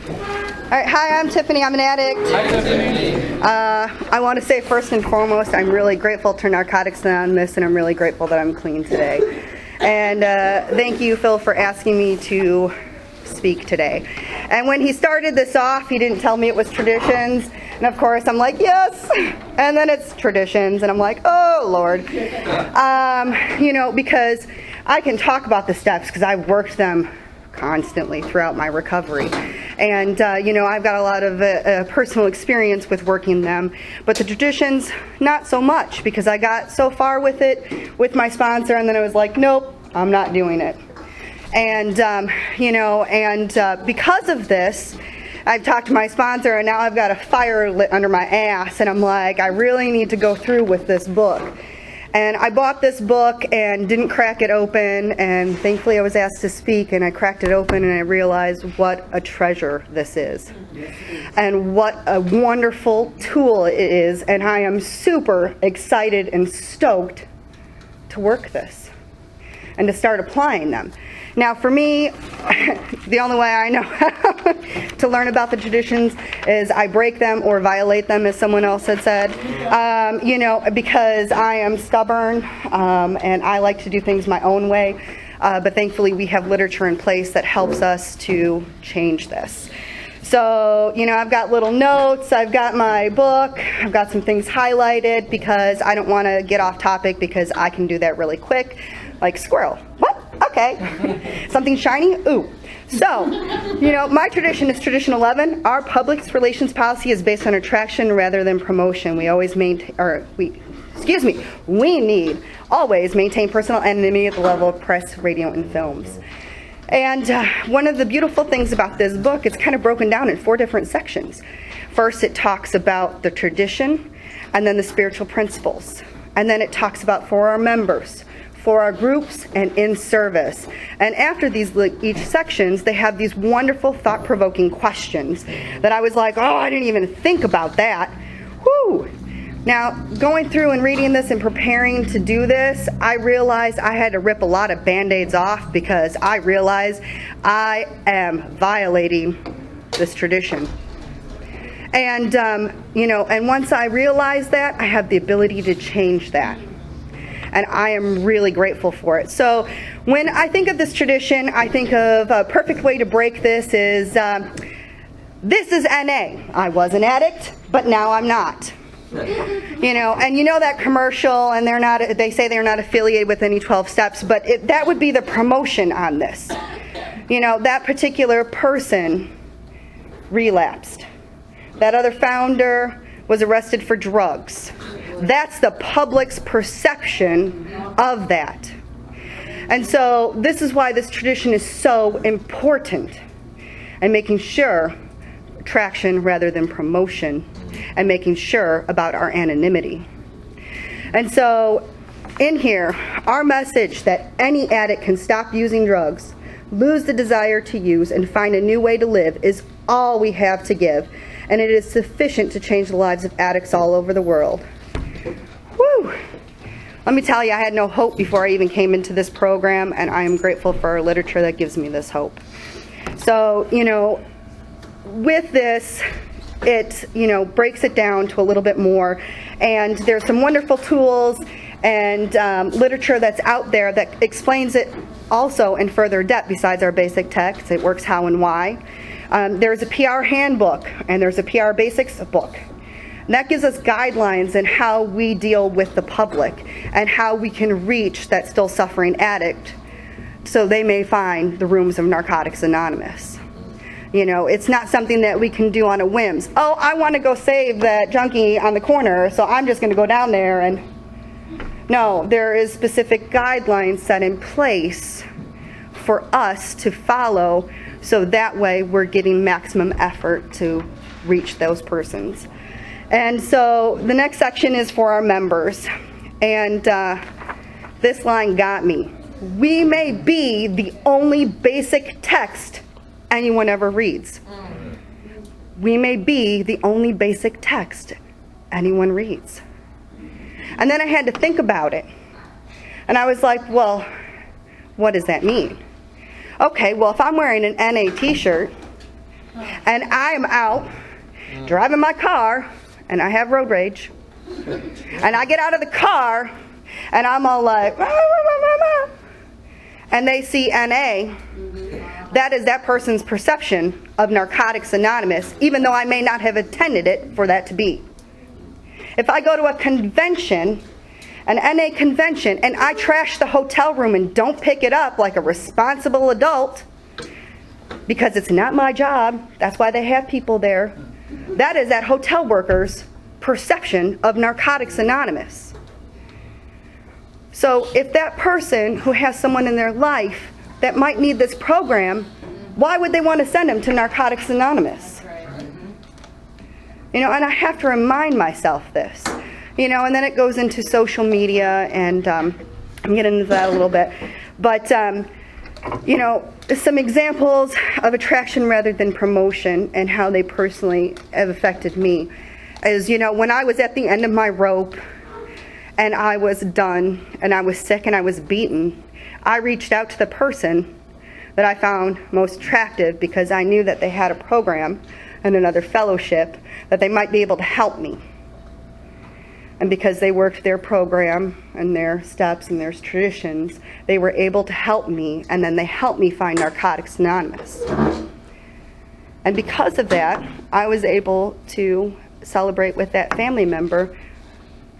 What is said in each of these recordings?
All right, hi, I'm Tiffany. I'm an addict. Hi, Tiffany. I want to say first and foremost, I'm really grateful to Narcotics Anonymous, and I'm really grateful that I'm clean today. And thank you, Phil, for asking me to speak today. And when he started this off, he didn't tell me it was traditions. And of course, I'm like, yes. And then it's traditions. And I'm like, oh, Lord. Because I can talk about the steps because I've worked them constantly throughout my recovery. And, I've got a lot of personal experience with working them. But the traditions, not so much, because I got so far with it with my sponsor, and then I was like, nope, I'm not doing it. And, because of this, I've talked to my sponsor, and now I've got a fire lit under my ass, and I'm like, I really need to go through with this book. And I bought this book and didn't crack it open, and thankfully I was asked to speak, and I cracked it open, and I realized what a treasure this is. And what a wonderful tool it is, and I am super excited and stoked to work this and to start applying them. Now, for me, the only way I know how to learn about the traditions is I break them or violate them, as someone else had said, because I am stubborn and I like to do things my own way. But thankfully, we have literature in place that helps us to change this. So, I've got little notes, I've got my book, I've got some things highlighted because I don't want to get off topic because I can do that really quick. Like squirrel. What? Okay. Something shiny? Ooh. So, my tradition is tradition 11. Our public relations policy is based on attraction rather than promotion. We always we need always maintain personal anonymity at the level of press, radio, and films. And one of the beautiful things about this book, it's kind of broken down in 4 different sections. First, it talks about the tradition, and then the spiritual principles. And then it talks about for our members, for our groups, and in service. And after each sections, they have these wonderful thought-provoking questions that I was like, oh, I didn't even think about that. Whew. Now, going through and reading this and preparing to do this, I realized I had to rip a lot of Band-Aids off because I realized I am violating this tradition. And, and once I realized that, I have the ability to change that. And I am really grateful for it. So when I think of this tradition, I think of a perfect way to break this is, this is NA. I was an addict, but now I'm not. And that commercial, and they say they're not affiliated with any 12 steps, but that would be the promotion on this. That particular person relapsed. That other founder was arrested for drugs. That's the public's perception of that. And so this is why this tradition is so important, and making sure attraction rather than promotion, and making sure about our anonymity. And so in here, our message that any addict can stop using drugs, lose the desire to use, and find a new way to live is all we have to give. And it is sufficient to change the lives of addicts all over the world. Woo! Let me tell you, I had no hope before I even came into this program, and I am grateful for our literature that gives me this hope. So, with this, it, breaks it down to a little bit more. And there's some wonderful tools and literature that's out there that explains it also in further depth besides our basic text. It works how and why. There's a PR handbook, and there's a PR basics book. And that gives us guidelines in how we deal with the public and how we can reach that still suffering addict so they may find the rooms of Narcotics Anonymous. It's not something that we can do on a whim. Oh, I want to go save that junkie on the corner, so I'm just going to go down there. And no, there is specific guidelines set in place for us to follow, so that way we're getting maximum effort to reach those persons. And so the next section is for our members. And this line got me. We may be the only basic text anyone ever reads. We may be the only basic text anyone reads. And then I had to think about it. And I was like, well, what does that mean? Okay, well, if I'm wearing an NA t-shirt and I'm out driving my car, and I have road rage, and I get out of the car, and I'm all like, "Rah, rah, rah, rah, rah," and they see NA, that is that person's perception of Narcotics Anonymous, even though I may not have attended it for that to be. If I go to a convention, an NA convention, and I trash the hotel room and don't pick it up like a responsible adult, because it's not my job, that's why they have people there, that is that hotel worker's perception of Narcotics Anonymous. So if that person who has someone in their life that might need this program, why would they want to send them to Narcotics Anonymous? You know, and I have to remind myself this. You know, and then it goes into social media, and I'm getting into that a little bit. But, you know, some examples of attraction rather than promotion and how they personally have affected me is, you know, when I was at the end of my rope and I was done and I was sick and I was beaten, I reached out to the person that I found most attractive because I knew that they had a program and another fellowship that they might be able to help me. And because they worked their program and their steps and their traditions, they were able to help me, and then they helped me find Narcotics Anonymous. And because of that, I was able to celebrate with that family member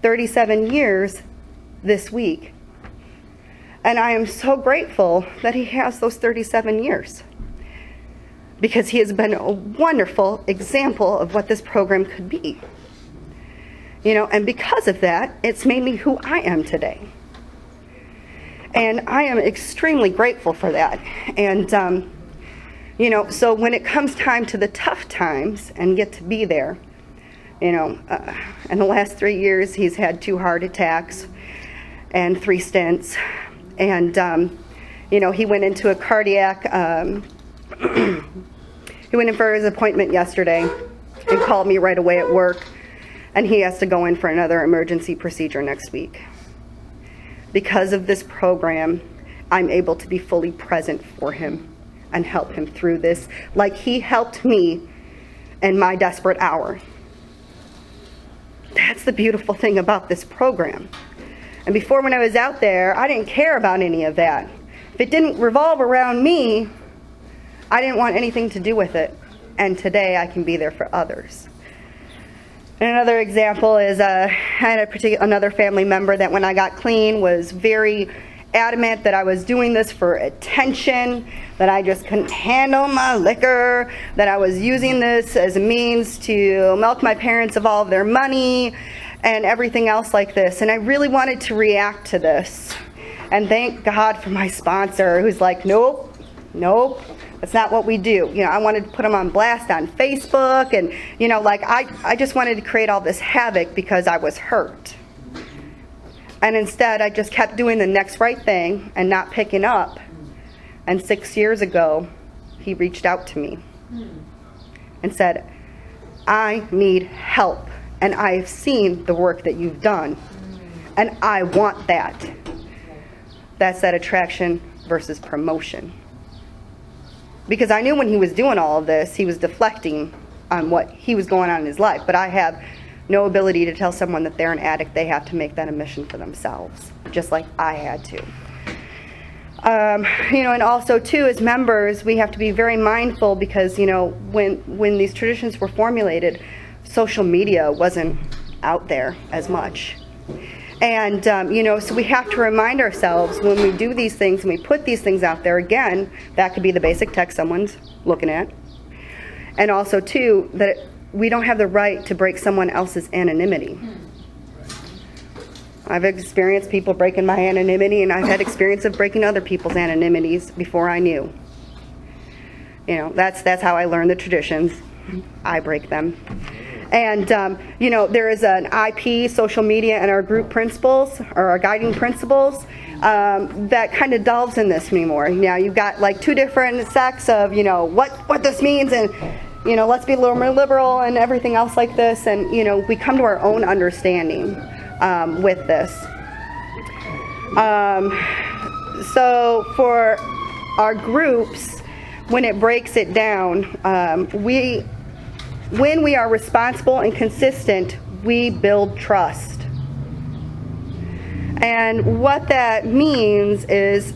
37 years this week. And I am so grateful that he has those 37 years, because he has been a wonderful example of what this program could be. You know, and because of that, it's made me who I am today. And I am extremely grateful for that. And, you know, so when it comes time to the tough times and get to be there, you know, in the last 3 years, he's had 2 heart attacks and 3 stents. And, you know, he went into a cardiac, he went in for his appointment yesterday and called me right away at work. And he has to go in for another emergency procedure next week. Because of this program, I'm able to be fully present for him and help him through this, like he helped me in my desperate hour. That's the beautiful thing about this program. And before, when I was out there, I didn't care about any of that. If it didn't revolve around me, I didn't want anything to do with it. And today I can be there for others. And another example is I had another family member that when I got clean was very adamant that I was doing this for attention, that I just couldn't handle my liquor, that I was using this as a means to milk my parents of all of their money and everything else like this. And I really wanted to react to this. And thank God for my sponsor who's like, nope, that's not what we do. You know, I wanted to put them on blast on Facebook, and, you know, like I just wanted to create all this havoc because I was hurt. And instead, I just kept doing the next right thing and not picking up. And 6 years ago, he reached out to me and said, I need help, and I've seen the work that you've done, and I want that. That's that attraction versus promotion. Because I knew when he was doing all of this, he was deflecting on what he was going on in his life. But I have no ability to tell someone that they're an addict. They have to make that a mission for themselves, just like I had to. You know, and also, too, as members, we have to be very mindful because, you know, when these traditions were formulated, social media wasn't out there as much. And, you know, so we have to remind ourselves when we do these things and we put these things out there, again, that could be the basic text someone's looking at. And also, too, that we don't have the right to break someone else's anonymity. I've experienced people breaking my anonymity, and I've had experience of breaking other people's anonymities before I knew. You know, that's how I learned the traditions. I break them. And, you know, there is an IP, social media, and our group principles, or our guiding principles, that kind of delves in this anymore. Now, you've got like 2 different sects of, you know, what this means, and, you know, let's be a little more liberal and everything else like this. And, you know, we come to our own understanding with this. So for our groups, when it breaks it down, when we are responsible and consistent, we build trust. And what that means is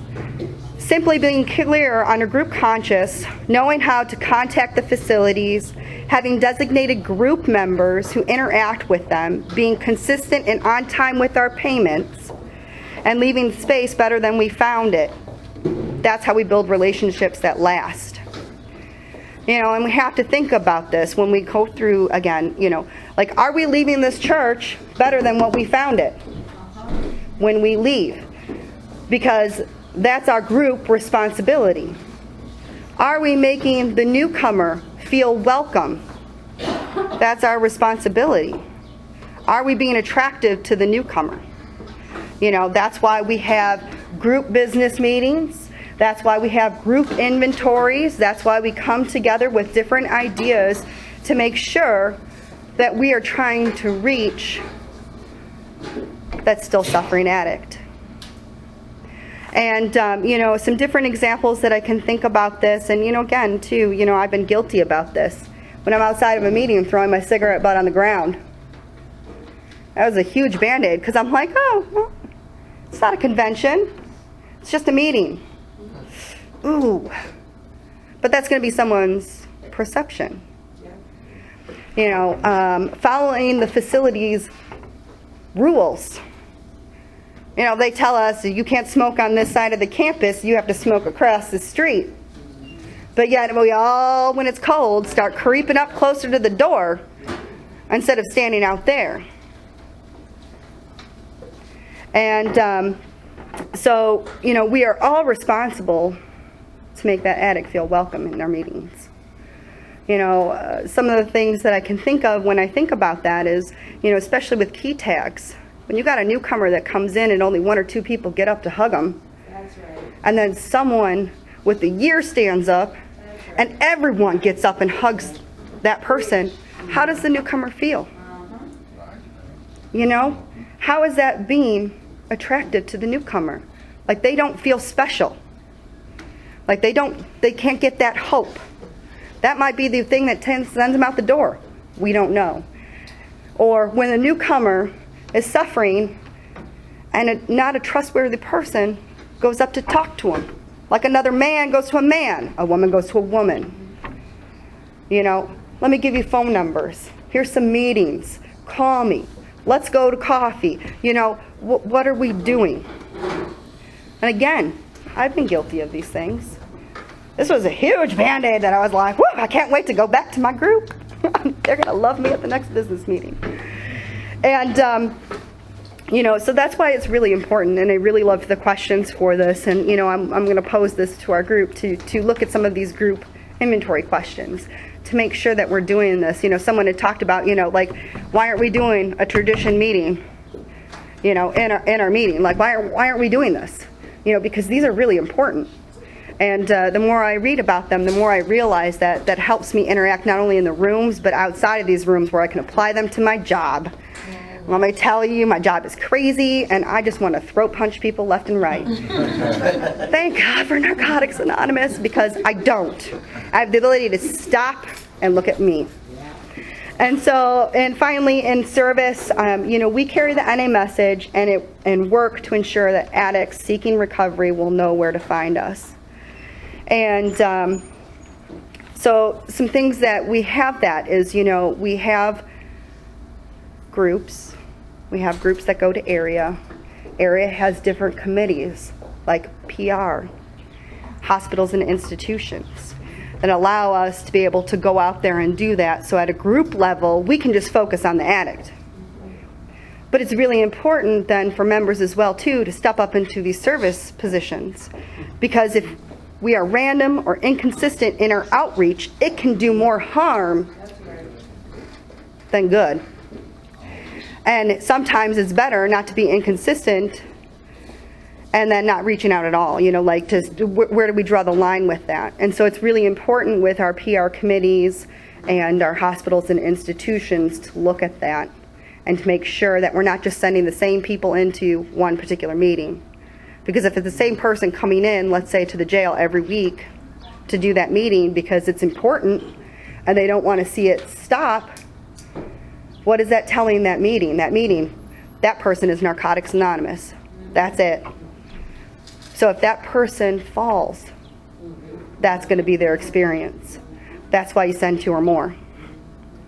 simply being clear on a group conscious, knowing how to contact the facilities, having designated group members who interact with them, being consistent and on time with our payments, and leaving space better than we found it. That's how we build relationships that last. And we have to think about this when we go through, again, like, are we leaving this church better than what we found it when we leave? Because that's our group responsibility. Are we making the newcomer feel welcome? That's our responsibility. Are we being attractive to the newcomer? That's why we have group business meetings. That's why we have group inventories. That's why we come together with different ideas to make sure that we are trying to reach that still suffering addict. And, some different examples that I can think about this. And, again, too, I've been guilty about this. When I'm outside of a meeting throwing my cigarette butt on the ground. That was a huge Band-Aid because I'm like, oh, well, it's not a convention. It's just a meeting. Ooh. But that's going to be someone's perception. Following the facility's rules. They tell us you can't smoke on this side of the campus, you have to smoke across the street. But yet we all, when it's cold, start creeping up closer to the door instead of standing out there. And so, we are all responsible to make that addict feel welcome in our meetings. Some of the things that I can think of when I think about that is, especially with key tags. When you got a newcomer that comes in and only one or two people get up to hug them, that's right. And then someone with the year stands up, and everyone gets up and hugs that person, how does the newcomer feel? How is that being attractive to the newcomer? Like they don't feel special. Like they can't get that hope. That might be the thing that sends them out the door. We don't know. Or when a newcomer is suffering and not a trustworthy person goes up to talk to him. Like another man goes to a man, a woman goes to a woman. Let me give you phone numbers. Here's some meetings. Call me. Let's go to coffee. What are we doing? And again, I've been guilty of these things. This was a huge Band-Aid that I was like, whoa, I can't wait to go back to my group. They're going to love me at the next business meeting. And, so that's why it's really important, and I really loved the questions for this, and, I'm going to pose this to our group to look at some of these group inventory questions to make sure that we're doing this. Someone had talked about, like, why aren't we doing a tradition meeting, in our meeting? Like, why aren't we doing this? Because these are really important. And the more I read about them, the more I realize that helps me interact not only in the rooms, but outside of these rooms where I can apply them to my job. Let me tell you, my job is crazy, and I just want to throat punch people left and right. Thank God for Narcotics Anonymous, because I don't. I have the ability to stop and look at me. And so, and finally, in service, we carry the NA message and work to ensure that addicts seeking recovery will know where to find us. And so some things that we have that is, we have groups. We have groups that go to area. Area has different committees like PR, hospitals and institutions that allow us to be able to go out there and do that. So at a group level, we can just focus on the addict. But it's really important then for members as well too to step up into these service positions, because if we are random or inconsistent in our outreach, it can do more harm than good. And sometimes it's better not to be inconsistent and then not reaching out at all. Like where do we draw the line with that? And so it's really important with our PR committees and our hospitals and institutions to look at that and to make sure that we're not just sending the same people into one particular meeting. Because if it's the same person coming in, let's say to the jail every week, to do that meeting because it's important and they don't want to see it stop, what is that telling that meeting? That person is Narcotics Anonymous. That's it. So if that person falls, that's going to be their experience. That's why you send 2 or more.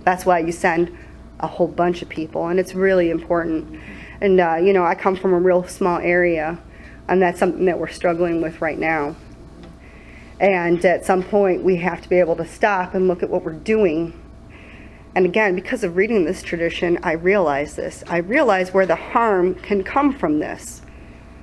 That's why you send a whole bunch of people, and it's really important. And I come from a real small area, and that's something that we're struggling with right now. And at some point, we have to be able to stop and look at what we're doing. And again, because of reading this tradition, I realize this. I realize where the harm can come from this.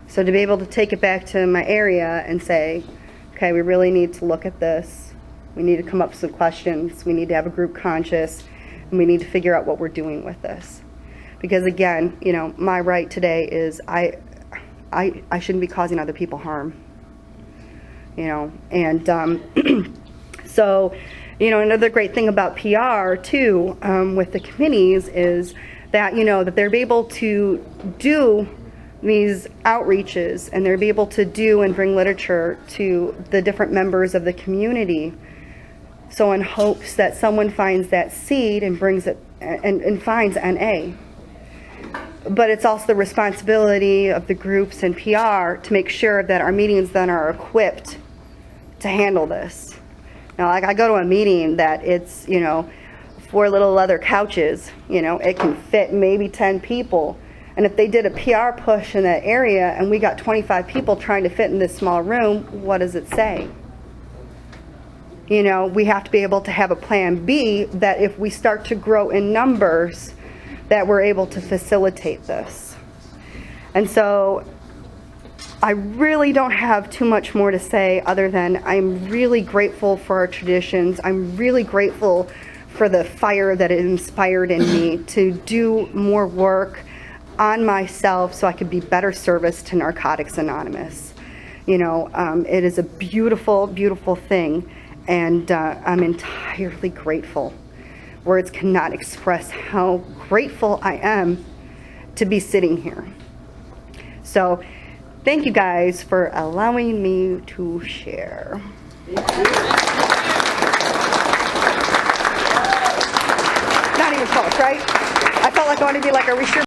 So to be able to take it back to my area and say, okay, we really need to look at this. We need to come up with some questions. We need to have a group conscious, and we need to figure out what we're doing with this. Because again, my right today is I shouldn't be causing other people harm. And so, another great thing about PR too, with the committees is that, that they're able to do these outreaches, and they're able to do and bring literature to the different members of the community. So in hopes that someone finds that seed and brings it and finds NA. But it's also the responsibility of the groups and PR to make sure that our meetings then are equipped to handle this. Now, like I go to a meeting that it's, 4 little leather couches, it can fit maybe 10 people. And if they did a PR push in that area and we got 25 people trying to fit in this small room, what does it say? We have to be able to have a plan B that if we start to grow in numbers, that we're able to facilitate this. And so I really don't have too much more to say other than I'm really grateful for our traditions. I'm really grateful for the fire that it inspired in me to do more work on myself so I could be better service to Narcotics Anonymous. It is a beautiful, beautiful thing, and I'm entirely grateful. Words cannot express how grateful I am to be sitting here. So thank you guys for allowing me to share. Not even close, right? I felt like I wanted to be like, are we sure